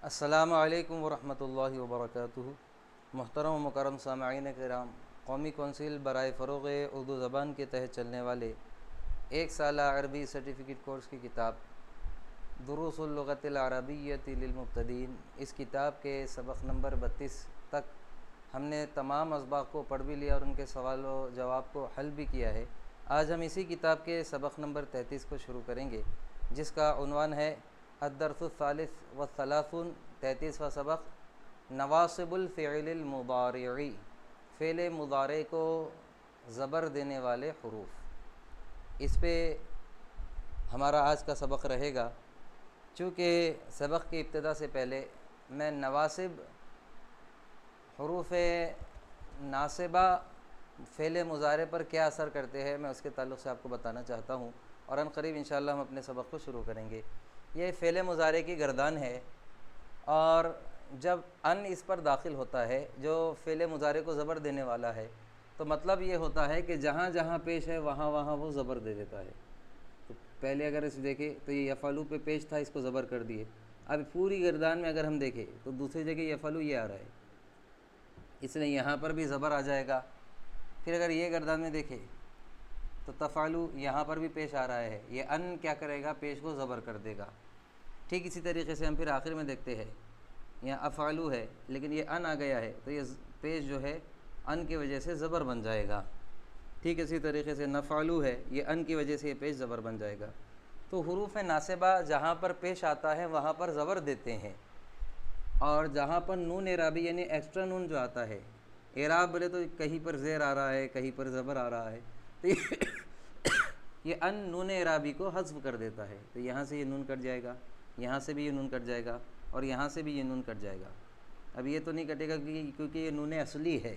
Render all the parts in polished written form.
السلام علیکم ورحمۃ اللہ وبرکاتہ۔ محترم و مکرم سامعین کرام، قومی کونسل برائے فروغ اردو زبان کے تحت چلنے والے ایک سالہ عربی سرٹیفکیٹ کورس کی کتاب دروس اللغۃ العربیۃ للمبتدئین، اس کتاب کے سبق نمبر 32 تک ہم نے تمام اسباق کو پڑھ بھی لیا اور ان کے سوال و جواب کو حل بھی کیا ہے۔ آج ہم اسی کتاب کے سبق نمبر 33 کو شروع کریں گے، جس کا عنوان ہے الدرس الثالث والثلاثون، 33واں سبق، نواصب الفعل المضارعی، فعل مضارع کو زبر دینے والے حروف۔ اس پہ ہمارا آج کا سبق رہے گا۔ چونکہ سبق کی ابتدا سے پہلے میں نواصب، حروف ناصبہ فعل مضارع پر کیا اثر کرتے ہیں، میں اس کے تعلق سے آپ کو بتانا چاہتا ہوں، اور ان قریب انشاءاللہ ہم اپنے سبق کو شروع کریں گے۔ یہ فعل مضارع کی گردان ہے، اور جب ان اس پر داخل ہوتا ہے جو فعل مضارع کو زبر دینے والا ہے، تو مطلب یہ ہوتا ہے کہ جہاں جہاں پیش ہے وہاں وہاں وہ زبر دے دیتا ہے۔ تو پہلے اگر اس دیکھیں تو یہ یفعلو پہ پیش تھا، اس کو زبر کر دیے۔ اب پوری گردان میں اگر ہم دیکھیں تو دوسری جگہ یفعلو یہ آ رہا ہے، اس لیے یہاں پر بھی زبر آ جائے گا۔ پھر اگر یہ گردان میں دیکھیں تو تفعلو، یہاں پر بھی پیش آ رہا ہے، یہ ان کیا کرے گا، پیش کو زبر کر دے گا۔ ٹھیک اسی طریقے سے ہم پھر آخر میں دیکھتے ہیں، یہاں افعلو ہے لیکن یہ ان آ گیا ہے، تو یہ پیش جو ہے ان کی وجہ سے زبر بن جائے گا۔ ٹھیک اسی طریقے سے نفعلو ہے، یہ ان کی وجہ سے یہ پیش زبر بن جائے گا۔ تو حروف ناصبہ جہاں پر پیش آتا ہے وہاں پر زبر دیتے ہیں، اور جہاں پر نون اعرابی یعنی ایکسٹرا نون جو آتا ہے، اعراب بولے تو کہیں پر زیر آ رہا ہے، کہیں پر زبر آ رہا ہے، تو یہ ان نون اعرابی کو حذف کر دیتا ہے۔ تو یہاں سے یہ نون کٹ جائے گا، یہاں سے بھی یہ نون کٹ جائے گا، اور یہاں سے بھی یہ نون کٹ جائے گا۔ اب یہ تو نہیں کٹے گا کیونکہ یہ نون اصلی ہے۔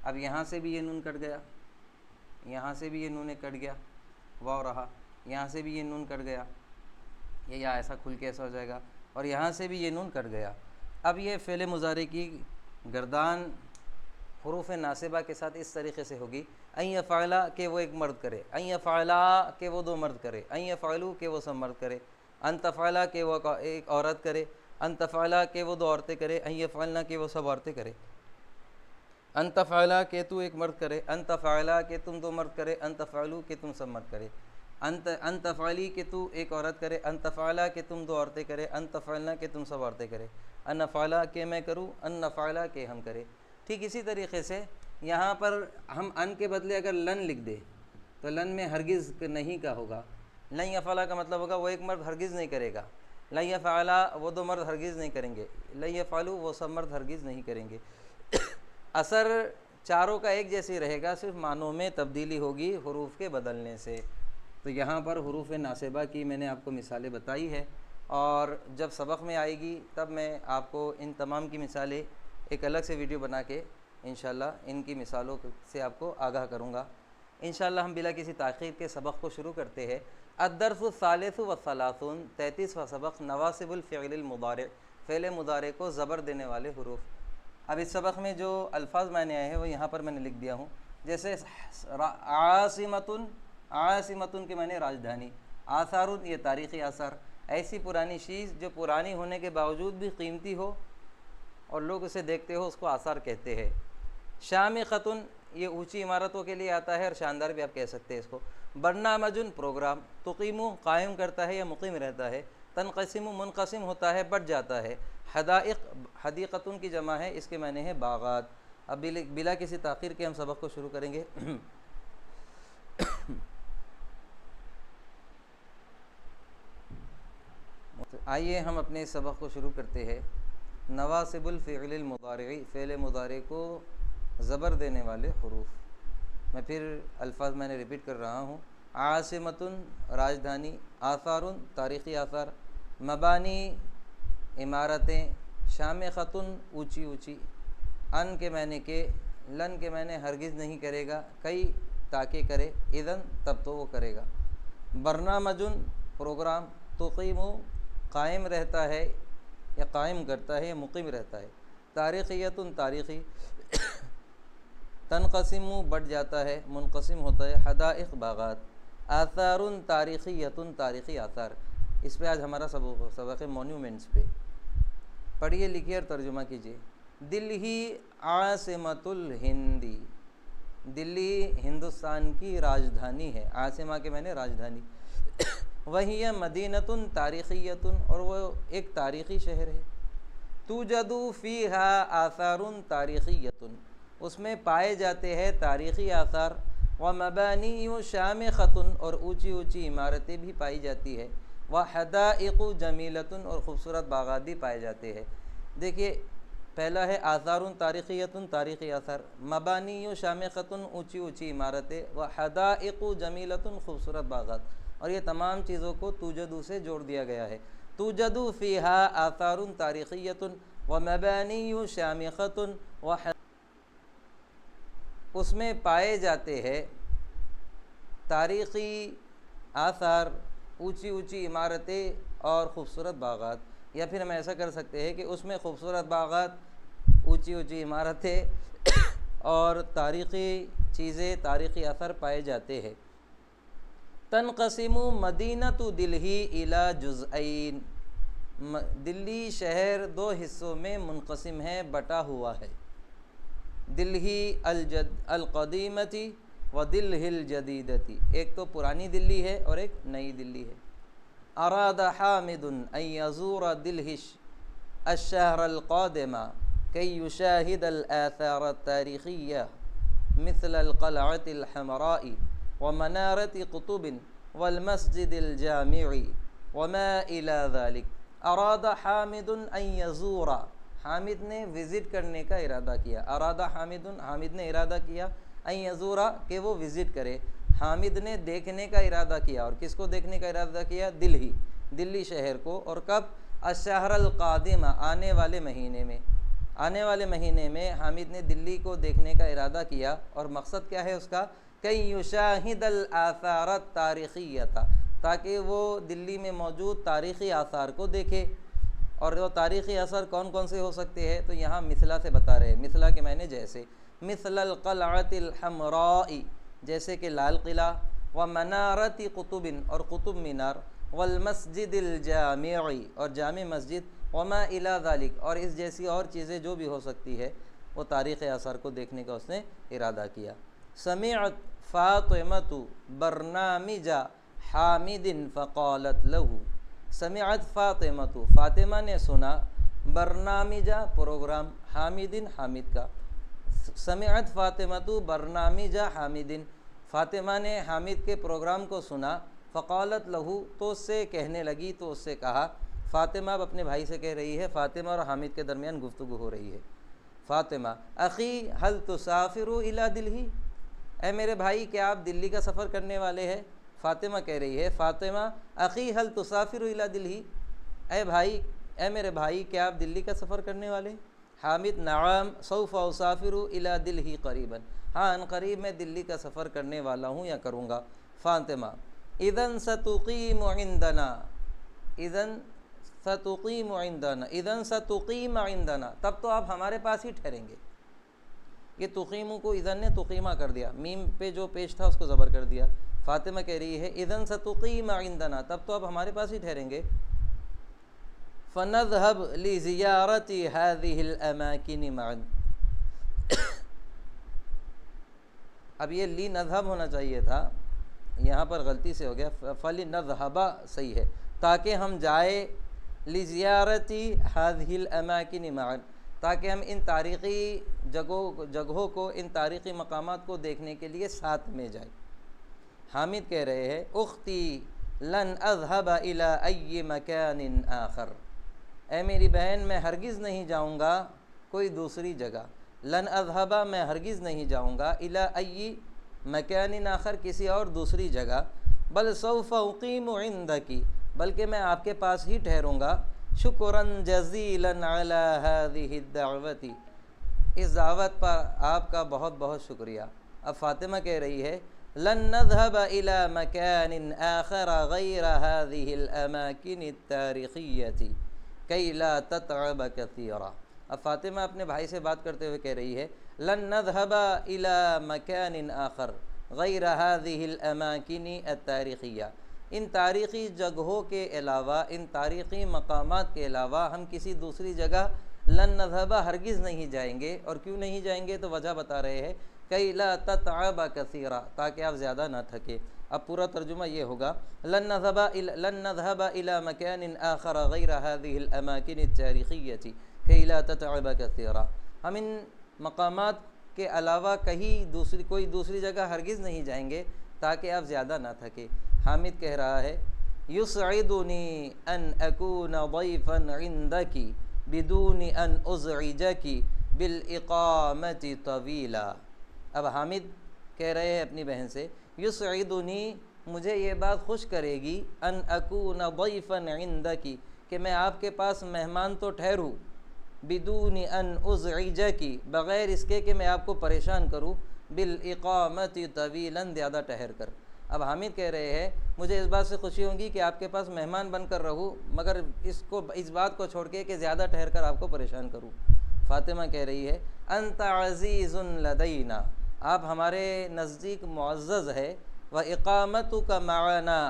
اب یہاں سے بھی یہ نون کٹ گیا، یہاں سے بھی یہ نون کٹ گیا، واو رہا، یہاں سے بھی یہ نون کٹ گیا، یہ یا ایسا کھل کے ایسا ہو جائے گا، اور یہاں سے بھی یہ نون کٹ گیا۔ اب یہ فعل مضارع کی گردان حروف ناصبہ کے ساتھ اس طریقے سے ہوگی، ان یفعل کہ وہ ایک مرد کرے، ان یفعل کہ وہ دو مرد کرے، ان یفعلوا کہ وہ سب مرد کرے، ان تفعل کہ وہ ایک عورت کرے، ان تفعل کہ وہ دو عورتیں کرے، ان یفعلن کہ وہ سب عورتیں کرے، ان تفعل کہ تو ایک مرد کرے، ان تفعل کہ تم دو مرد کرے، ان تفعلوا کہ تم سب مرد کرے، ان تفعلی کہ تو ایک عورت کرے، ان تفعل کہ تم دو عورتیں کرے، ان تفعلن کہ تم سب عورتیں کرے، ان نفعل کہ میں کروں، ان نفعل کہ ہم کرے۔ ٹھیک اسی طریقے سے یہاں پر ہم ان کے بدلے اگر لن لکھ دیں تو لن میں ہرگز نہیں کا ہوگا۔ لن یفعل کا مطلب ہوگا وہ ایک مرد ہرگز نہیں کرے گا، لن یفعل وہ دو مرد ہرگز نہیں کریں گے، لن یفعلوا وہ سب مرد ہرگز نہیں کریں گے۔ اثر چاروں کا ایک جیسے رہے گا، صرف معنوں میں تبدیلی ہوگی حروف کے بدلنے سے۔ تو یہاں پر حروف ناصبہ کی میں نے آپ کو مثالیں بتائی ہے، اور جب سبق میں آئے گی تب میں آپ کو ان تمام کی مثالیں ایک الگ سے ویڈیو بنا کے انشاءاللہ ان کی مثالوں سے آپ کو آگاہ کروں گا۔ انشاءاللہ ہم بلا کسی تاخیر کے سبق کو شروع کرتے ہیں۔ الدرس الثالث والثلاثون، 33واں سبق، نواصب الفعل المضارع، فعل مضارع کو زبر دینے والے حروف۔ اب اس سبق میں جو الفاظ معنی آئے ہیں وہ یہاں پر میں نے لکھ دیا ہوں، جیسے عاصمتن، عاصمتن کے معنی راجدھانی، آثار یہ تاریخی آثار، ایسی پرانی چیز جو پرانی ہونے کے باوجود بھی قیمتی ہو اور لوگ اسے دیکھتے ہو، اس کو آثار کہتے ہیں۔ شامخۃن یہ اونچی عمارتوں کے لیے آتا ہے، اور شاندار بھی آپ کہہ سکتے ہیں اس کو۔ برنامجن پروگرام، تقیم قائم کرتا ہے یا مقیم رہتا ہے، تنقسم منقسم ہوتا ہے بٹ جاتا ہے۔ حدائق حدیقتن کی جمع ہے، اس کے معنی ہے باغات۔ اب بلا کسی تاخیر کے ہم سبق کو شروع کریں گے۔ آئیے ہم اپنے سبق کو شروع کرتے ہیں۔ نواصب الفعل المضارعی، فعل مضارع کو زبر دینے والے حروف۔ میں پھر الفاظ میں نے ریپیٹ کر رہا ہوں۔ عاصمتن راجدھانی، آثارن تاریخی آثار، مبانی عمارتیں، شامخۃن اونچی اونچی، ان کے معنی کہ، لن کے معنی ہرگز نہیں کرے گا، کئی تاکہ کرے، اذن تب تو وہ کرے گا۔ برنامجن پروگرام، تقیم قائم رہتا ہے یا قائم کرتا ہے یا مقیم رہتا ہے۔ تاریخیتن تاریخی، تنقسم بٹ جاتا ہے، منقسم ہوتا ہے۔ حدائق باغات، آثار تاریخیتن تاریخی آثار۔ اس پہ آج ہمارا سبق ہے مونیومنٹس پہ۔ پڑھیے لکھیے اور ترجمہ کیجیے۔ دلہی عاصمۃ الہندی، دلی ہندوستان کی راجدھانی ہے، عاصمہ کے معنی راجدھانی، وہی مدینۃ تاریخیۃ، اور وہ ایک تاریخی شہر ہے، توجد فیہا آثار تاریخیۃ، اس میں پائے جاتے ہیں تاریخی آثار، ومبانی شامخۃ، اور اونچی اونچی عمارتیں بھی پائی جاتی ہے، وحدائق جمیلۃ، اور خوبصورت باغات بھی پائے جاتے ہیں۔ دیکھیے پہلا ہے آثار تاریخیۃ، تاریخی آثار، مبانی شامخۃ، اونچی اونچی عمارتیں، وحدائق جمیلۃ، خوبصورت باغات، اور یہ تمام چیزوں کو توجد سے جوڑ دیا گیا ہے۔ توجد فیہا آثار تاریخیۃ ومبانی شامخۃ، اس میں پائے جاتے ہیں تاریخی آثار، اونچی اونچی عمارتیں اور خوبصورت باغات، یا پھر ہم ایسا کر سکتے ہیں کہ اس میں خوبصورت باغات، اونچی اونچی عمارتیں اور تاریخی چیزیں، تاریخی اثر پائے جاتے ہیں۔ تنقسم مدینۃ دلہی الی جزئین، دلی شہر دو حصوں میں منقسم ہے، بٹا ہوا ہے، دلہی القدیمتی و دلہی الجدیدتی، ایک تو پرانی دلی ہے اور ایک نئی دلی ہے۔ اراد حامد ان یزور دلہی الشہر القادم کی یشاہد الآثار التاریخیہ مثل القلعة الحمراء ومنارة قطب والمسجد الجامع وما إلى ذلك۔ اراد حامد ان یزور، حامد نے وزٹ کرنے کا ارادہ کیا، ارادہ حامد، حامد نے ارادہ کیا، ان یزورا کہ وہ وزٹ کرے، حامد نے دیکھنے کا ارادہ کیا، اور کس کو دیکھنے کا ارادہ کیا؟ دلہی، دلی شہر کو، اور کب؟ الشہر القادم، آنے والے مہینے میں، آنے والے مہینے میں حامد نے دلی کو دیکھنے کا ارادہ کیا، اور مقصد کیا ہے اس کا؟ کہ یشاہد الآثار التاریخیۃ، تاکہ وہ دلی میں موجود تاریخی آثار کو دیکھے، اور وہ تاریخی اثر کون کون سے ہو سکتے ہیں؟ تو یہاں مثلا سے بتا رہے ہیں، مثلا کے معنی جیسے، مثل القلعة الحمراء، جیسے کہ لال قلعہ، ومنارة قطب، اور قطب مینار، والمسجد الجامع، اور جامع مسجد، وما إلى ذلك، اور اس جیسی اور چیزیں جو بھی ہو سکتی ہے، وہ تاریخ اثر کو دیکھنے کا اس نے ارادہ کیا۔ سمعت فاطمۃ برنامج حامد فقالت له، سمعت فاطمۃ، فاطمہ نے سنا، برنامج پروگرام، حامد حامد کا، سمعت فاطمۃ برنامج حامد، فاطمہ نے حامد کے پروگرام کو سنا، فقالت له، تو اس سے کہنے لگی، تو اس سے کہا، فاطمہ اب اپنے بھائی سے کہہ رہی ہے، فاطمہ اور حامد کے درمیان گفتگو ہو رہی ہے۔ فاطمہ، اخی هل تسافر الى دلہی، اے میرے بھائی کیا آپ دلی کا سفر کرنے والے ہیں؟ فاطمہ کہہ رہی ہے، فاطمہ اخی هل تسافر الى دلہی، اے بھائی، اے میرے بھائی کیا آپ دلی کا سفر کرنے والے؟ حامد، نعم سوف اسافر الى دلہی قریبا، ہاں ان قریب میں دلی کا سفر کرنے والا ہوں یا کروں گا۔ فاطمہ، اذن ستقیم عندنا، اذن ستقیم عندنا، اذن ستقیم عندنا، تب تو آپ ہمارے پاس ہی ٹھہریں گے۔ یہ تقیمو کو اذن نے تقیمہ کر دیا، میم پہ جو پیش تھا اس کو زبر کر دیا۔ فاطمہ کہہ رہی ہے اذن ستقیم عندنا، تب تو آپ ہمارے پاس ہی ٹھہریں گے۔ فنذهب لزیارت هذه الاماکن معا، اب یہ لی نذهب ہونا چاہیے تھا، یہاں پر غلطی سے ہو گیا، فلنذهب صحیح ہے، تاکہ ہم جائے، لزیارت هذه الاماکن معا، تاکہ ہم ان تاریخی جگہوں کو، ان تاریخی مقامات کو دیکھنے کے لیے ساتھ میں جائیں۔ حامد کہہ رہے ہیں، اختی لن اذهب الى ای مکان آخر، اے میری بہن میں ہرگز نہیں جاؤں گا کوئی دوسری جگہ، لن اذهب میں ہرگز نہیں جاؤں گا، الى ای مکان آخر کسی اور دوسری جگہ، بل سوف اقیم عندک، بلکہ میں آپ کے پاس ہی ٹھہروں گا، شکرا جزیلا علی هذه الدعوت، اس دعوت پر آپ کا بہت بہت شکریہ۔ اب فاطمہ کہہ رہی ہے لن نذهب الى مكان آخر غیر هذه الاماکن التاریخیۃ کی لا تتعب کثیرا، اب فاطمہ اپنے بھائی سے بات کرتے ہوئے کہہ رہی ہے لن نذهب الى مكان آخر غیر هذه الاماکن التاریخیہ، ان تاریخی جگہوں کے علاوہ، ان تاریخی مقامات کے علاوہ ہم کسی دوسری جگہ لن نذهب ہرگز نہیں جائیں گے۔ اور کیوں نہیں جائیں گے تو وجہ بتا رہے ہیں، کئی لا تتعب کثیرا، تاکہ آپ زیادہ نہ تھکے۔ اب پورا ترجمہ یہ ہوگا، لن نذهب الى مكان آخر غیر هذه الاماکن التاریخیۃ کئی لا تتعب کثیرا، ہم ان مقامات کے علاوہ کوئی دوسری جگہ ہرگز نہیں جائیں گے تاکہ آپ زیادہ نہ تھکے۔ حامد کہہ رہا ہے، یسعدنی ان اکون ضیفا عندک بدون ان ازعجک بالاقامۃ طویلا۔ اب حامد کہہ رہے ہیں اپنی بہن سے، یسعدنی، مجھے یہ بات خوش کرے گی، ان اکون ضیفا عندک، کہ میں آپ کے پاس مہمان تو ٹھہروں، بدون ان ازعجک، بغیر اس کے کہ میں آپ کو پریشان کروں، بالاقامۃ طویلا، زیادہ ٹھہر کر۔ اب حامد کہہ رہے ہیں، مجھے اس بات سے خوشی ہوگی کہ آپ کے پاس مہمان بن کر رہوں، مگر اس بات کو چھوڑ کے کہ زیادہ ٹھہر کر آپ کو پریشان کروں۔ فاطمہ کہہ رہی ہے، انت عزیز لدینا، آپ ہمارے نزدیک معزز ہے، واقامتک معنا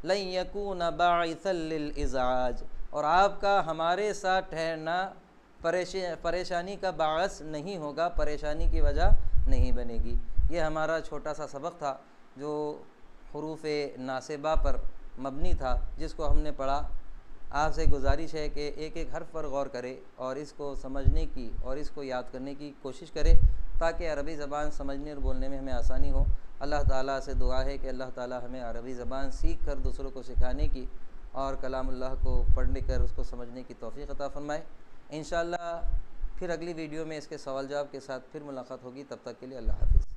لن یکون باعثا للازعاج، اور آپ کا ہمارے ساتھ ٹھہرنا پریشانی کا باعث نہیں ہوگا، پریشانی کی وجہ نہیں بنے گی۔ یہ ہمارا چھوٹا سا سبق تھا جو حروف ناصبہ پر مبنی تھا، جس کو ہم نے پڑھا۔ آپ سے گزارش ہے کہ ایک ایک حرف پر غور کرے اور اس کو سمجھنے کی اور اس کو یاد کرنے کی کوشش کرے، تاکہ عربی زبان سمجھنے اور بولنے میں ہمیں آسانی ہو۔ اللہ تعالیٰ سے دعا ہے کہ اللہ تعالیٰ ہمیں عربی زبان سیکھ کر دوسروں کو سکھانے کی اور کلام اللہ کو پڑھ کر اس کو سمجھنے کی توفیق عطا فرمائے۔ انشاءاللہ پھر اگلی ویڈیو میں اس کے سوال جواب کے ساتھ پھر ملاقات ہوگی، تب تک کے لیے اللہ حافظ۔